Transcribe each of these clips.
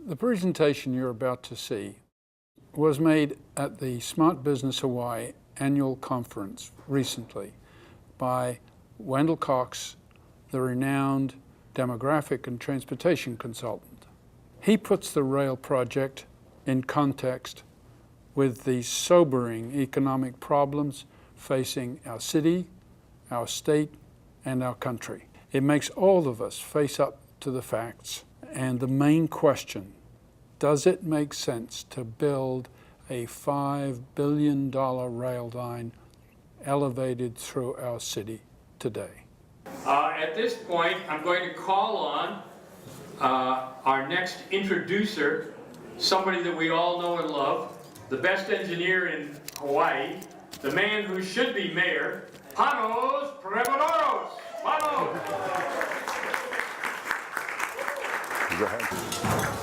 The presentation you're about to see was made at the Smart Business Hawaii annual conference recently by Wendell Cox, the renowned demographic and transportation consultant. He puts the rail project in context with the sobering economic problems facing our city, our state, and our country. It makes all of us face up to the facts. And the main question, does it make sense to build a $5 billion rail line elevated through our city today? At this point, I'm going to call on our next introducer, somebody that we all know and love, the best engineer in Hawaii, the man who should be mayor, Panos Premodoros. Panos!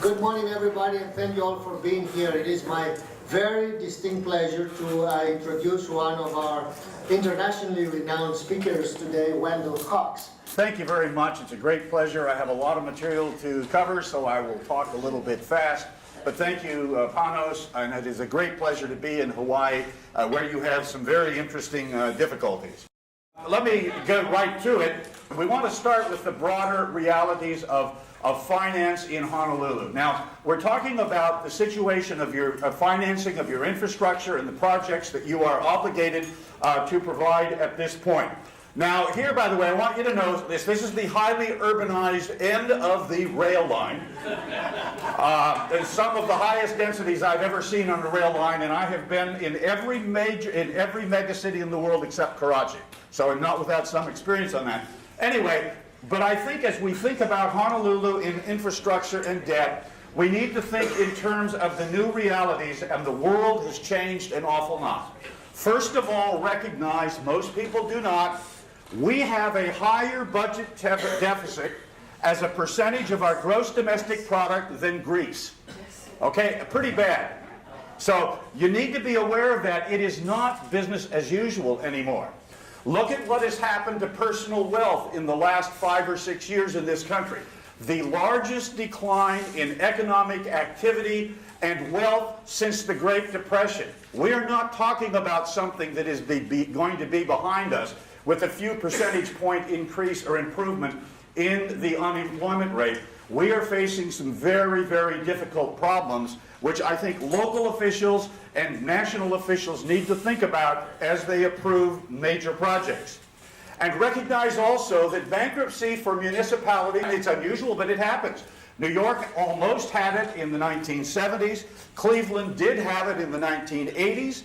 Good morning, everybody, and thank you all for being here. It is my very distinct pleasure to introduce one of our internationally renowned speakers today, Wendell Cox. Thank you very much. It's a great pleasure. I have a lot of material to cover, so I will talk a little bit fast. But thank you, Panos, and it is a great pleasure to be in Hawaii, where you have some very interesting difficulties. Let me go right to it. We want to start with the broader realities of finance in Honolulu. Now, we're talking about the situation of your financing of your infrastructure and the projects that you are obligated to provide at this point. Now, here, by the way, I want you to know this. This is the highly urbanized end of the rail line. It's some of the highest densities I've ever seen on a rail line, and I have been in every mega city in the world except Karachi. So I'm not without some experience on that. Anyway, but I think as we think about Honolulu in infrastructure and debt, we need to think in terms of the new realities, and the world has changed an awful lot. First of all, recognize, most people do not, we have a higher budget deficit as a percentage of our gross domestic product than Greece. Okay, pretty bad. So you need to be aware of that. It is not business as usual anymore. Look at what has happened to personal wealth in the last 5 or 6 years in this country. The largest decline in economic activity and wealth since the Great Depression. We are not talking about something that is going to be behind us with a few percentage point increase or improvement in the unemployment rate. We are facing some very, very difficult problems, which I think local officials and national officials need to think about as they approve major projects. And recognize also that bankruptcy for municipalities, it's unusual, but it happens. New York almost had it in the 1970s. Cleveland did have it in the 1980s.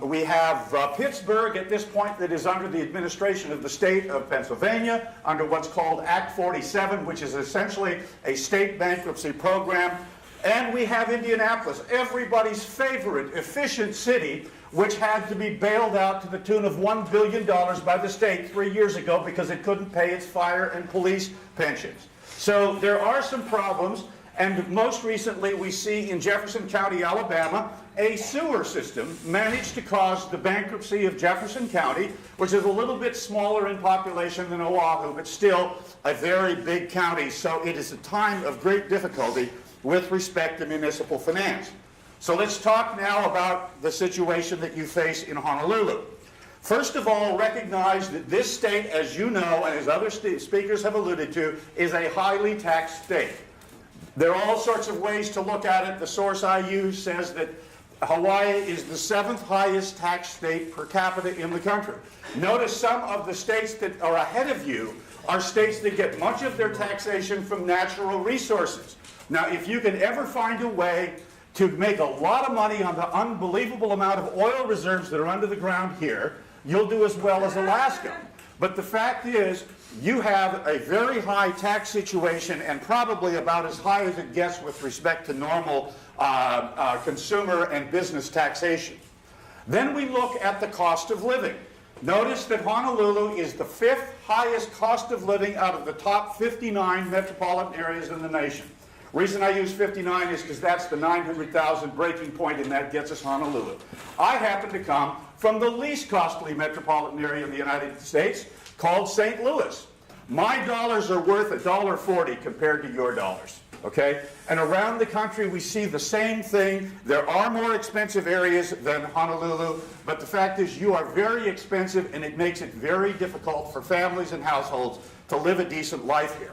We have Pittsburgh at this point that is under the administration of the state of Pennsylvania under what's called Act 47, which is essentially a state bankruptcy program. And we have Indianapolis, everybody's favorite efficient city, which had to be bailed out to the tune of $1 billion by the state 3 years ago because it couldn't pay its fire and police pensions. So there are some problems, and most recently we see in Jefferson County, Alabama, a sewer system managed to cause the bankruptcy of Jefferson County, which is a little bit smaller in population than Oahu, but still a very big county. So it is a time of great difficulty with respect to municipal finance. So let's talk now about the situation that you face in Honolulu. First of all, recognize that this state, as you know, and as other speakers have alluded to, is a highly taxed state. There are all sorts of ways to look at it. The source I use says that Hawaii is the 7th highest taxed state per capita in the country. Notice some of the states that are ahead of you are states that get much of their taxation from natural resources. Now, if you can ever find a way to make a lot of money on the unbelievable amount of oil reserves that are under the ground here, you'll do as well as Alaska. But the fact is, you have a very high tax situation, and probably about as high as it gets with respect to normal consumer and business taxation. Then we look at the cost of living. Notice that Honolulu is the 5th highest cost of living out of the top 59 metropolitan areas in the nation. Reason I use 59 is because that's the 900,000 breaking point, and that gets us Honolulu. I happen to come from the least costly metropolitan area in the United States, called St. Louis. My dollars are worth $1.40 compared to your dollars. okay? And around the country, we see the same thing. There are more expensive areas than Honolulu, but the fact is you are very expensive, and it makes it very difficult for families and households to live a decent life here.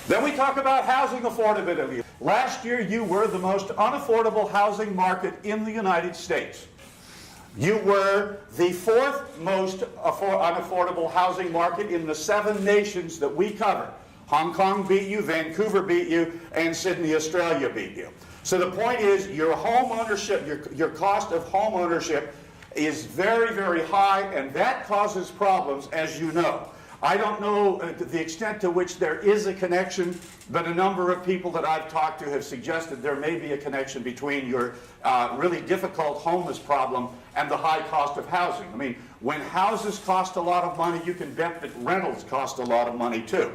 Then we talk about housing affordability. Last year, you were the most unaffordable housing market in the United States. You were the fourth most unaffordable housing market in the 7 nations that we cover. Hong Kong beat you, Vancouver beat you, and Sydney, Australia beat you. So the point is, your home ownership, your cost of home ownership is very, very high, and that causes problems, as you know. I don't know the extent to which there is a connection, but a number of people that I've talked to have suggested there may be a connection between your really difficult homeless problem and the high cost of housing. I mean, when houses cost a lot of money, you can bet that rentals cost a lot of money too.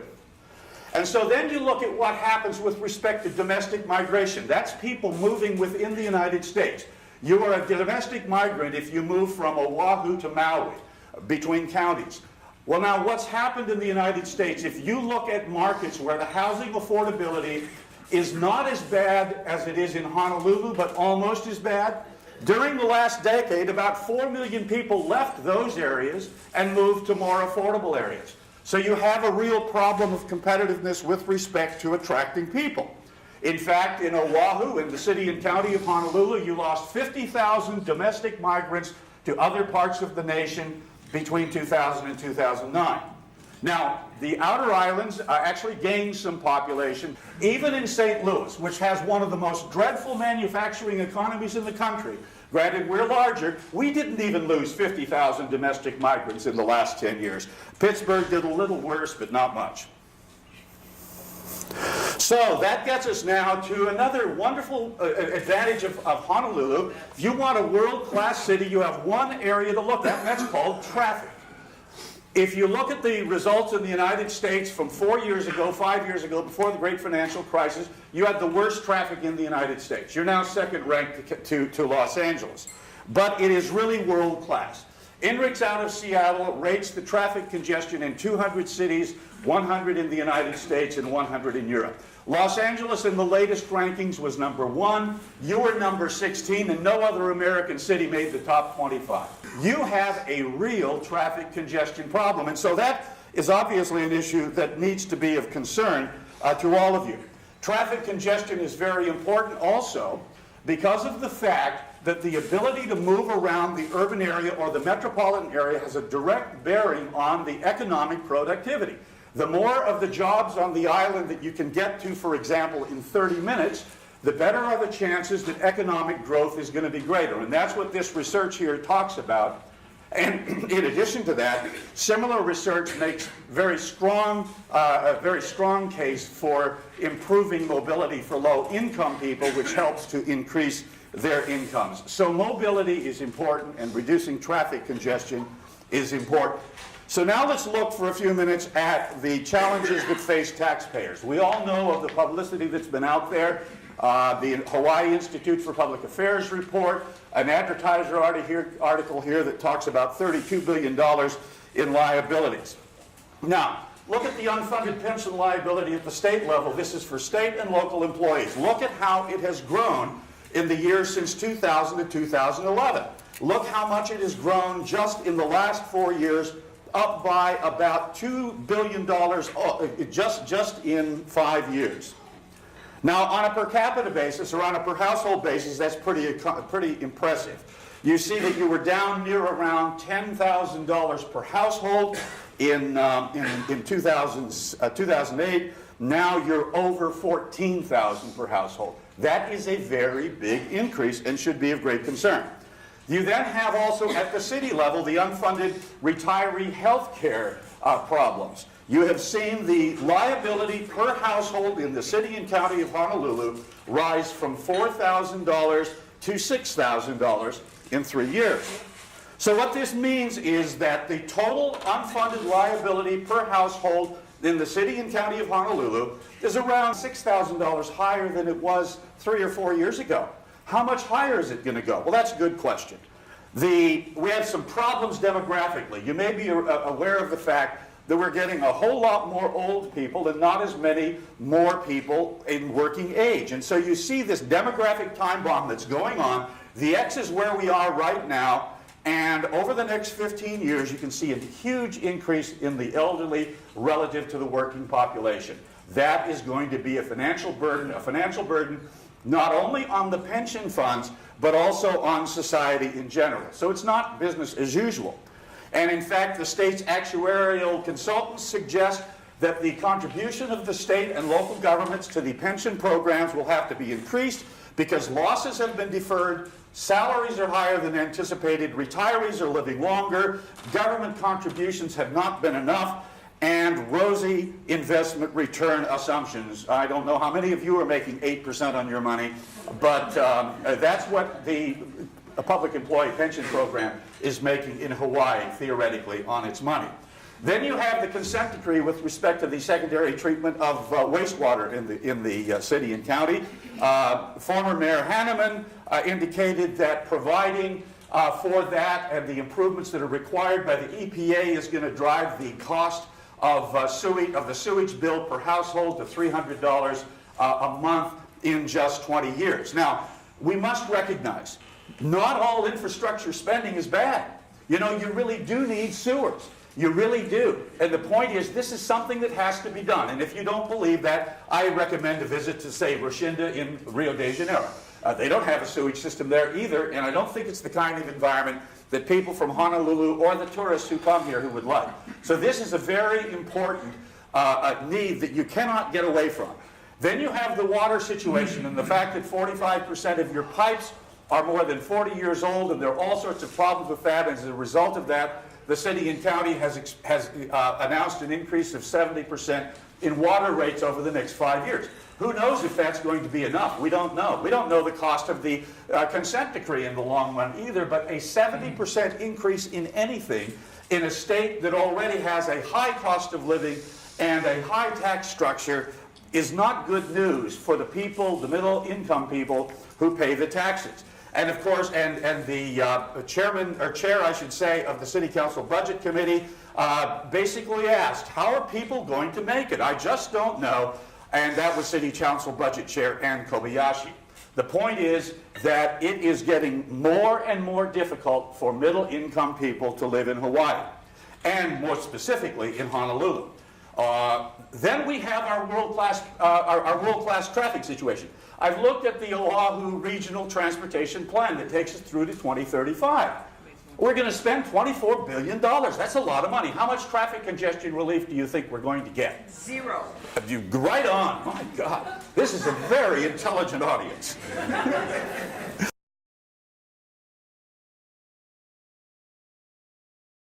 And so then you look at what happens with respect to domestic migration. That's people moving within the United States. You are a domestic migrant if you move from Oahu to Maui, between counties. Well, now, what's happened in the United States, if you look at markets where the housing affordability is not as bad as it is in Honolulu, but almost as bad, during the last decade, about 4 million people left those areas and moved to more affordable areas. So you have a real problem of competitiveness with respect to attracting people. In fact, in Oahu, in the city and county of Honolulu, you lost 50,000 domestic migrants to other parts of the nation between 2000 and 2009. Now, the outer islands actually gained some population. Even in St. Louis, which has one of the most dreadful manufacturing economies in the country, granted we're larger, we didn't even lose 50,000 domestic migrants in the last 10 years. Pittsburgh did a little worse, but not much. So that gets us now to another wonderful advantage of Honolulu. If you want a world-class city, you have one area to look at, and that's called traffic. If you look at the results in the United States from 4 years ago, 5 years ago, before the great financial crisis, you had the worst traffic in the United States. You're now second ranked to Los Angeles. But it is really world-class. INRIX out of Seattle rates the traffic congestion in 200 cities, 100 in the United States, and 100 in Europe. Los Angeles in the latest rankings was number 1. You were number 16, and no other American city made the top 25. You have a real traffic congestion problem, and so that is obviously an issue that needs to be of concern to all of you. Traffic congestion is very important also because of the fact that the ability to move around the urban area or the metropolitan area has a direct bearing on the economic productivity. The more of the jobs on the island that you can get to, for example, in 30 minutes, the better are the chances that economic growth is going to be greater. And that's what this research here talks about. And in addition to that, similar research makes a very strong case for improving mobility for low-income people, which helps to increase their incomes. So mobility is important, and reducing traffic congestion is important. So now let's look for a few minutes at the challenges that face taxpayers. We all know of the publicity that's been out there, the Hawaii Institute for Public Affairs report, an advertiser article here that talks about $32 billion in liabilities. Now, look at the unfunded pension liability at the state level. This is for state and local employees. Look at how it has grown in the years since 2000 to 2011. Look how much it has grown just in the last 4 years, up by about $2 billion just in 5 years. Now, on a per capita basis or on a per household basis, that's pretty impressive. You see that you were down near around $10,000 per household in 2008. Now you're over $14,000 per household. That is a very big increase and should be of great concern. You then have also at the city level the unfunded retiree health care problems. You have seen the liability per household in the city and county of Honolulu rise from $4,000 to $6,000 in 3 years. So what this means is that the total unfunded liability per household in the city and county of Honolulu is around $6,000 higher than it was 3 or 4 years ago. How much higher is it going to go? Well, that's a good question. We have some problems demographically. You may be aware of the fact that we're getting a whole lot more old people and not as many more people in working age. And so you see this demographic time bomb that's going on. The X is where we are right now. And over the next 15 years, you can see a huge increase in the elderly relative to the working population. That is going to be a financial burden not only on the pension funds, but also on society in general. So it's not business as usual. And in fact, the state's actuarial consultants suggest that the contribution of the state and local governments to the pension programs will have to be increased because losses have been deferred, salaries are higher than anticipated, retirees are living longer, government contributions have not been enough, and rosy investment return assumptions. I don't know how many of you are making 8% on your money, but that's what the public employee pension program is making in Hawaii, theoretically, on its money. Then you have the consent decree with respect to the secondary treatment of wastewater in the city and county. Former Mayor Hanneman indicated that providing for that and the improvements that are required by the EPA is going to drive the cost of the sewage bill per household to $300 a month in just 20 years. Now, we must recognize not all infrastructure spending is bad. You know, you really do need sewers. You really do. And the point is, this is something that has to be done. And if you don't believe that, I recommend a visit to, say, Roshinda in Rio de Janeiro. They don't have a sewage system there either, and I don't think it's the kind of environment that people from Honolulu or the tourists who come here who would like. So this is a very important need that you cannot get away from. Then you have the water situation and the fact that 45% of your pipes are more than 40 years old, and there are all sorts of problems with that. And as a result of that, the city and county has announced an increase of 70% in water rates over the next 5 years. Who knows if that's going to be enough? We don't know. We don't know the cost of the consent decree in the long run either, but a 70% increase in anything in a state that already has a high cost of living and a high tax structure is not good news for the people, the middle income people who pay the taxes. And of course, and the chair, I should say, of the City Council Budget Committee basically asked, how are people going to make it? I just don't know. And that was City Council Budget Chair Ann Kobayashi. The point is that it is getting more and more difficult for middle income people to live in Hawaii, and more specifically in Honolulu. Then we have our world-class traffic situation. I've looked at the Oahu Regional Transportation Plan that takes us through to 2035. We're going to spend $24 billion. That's a lot of money. How much traffic congestion relief do you think we're going to get? Zero. Right on. My God. This is a very intelligent audience.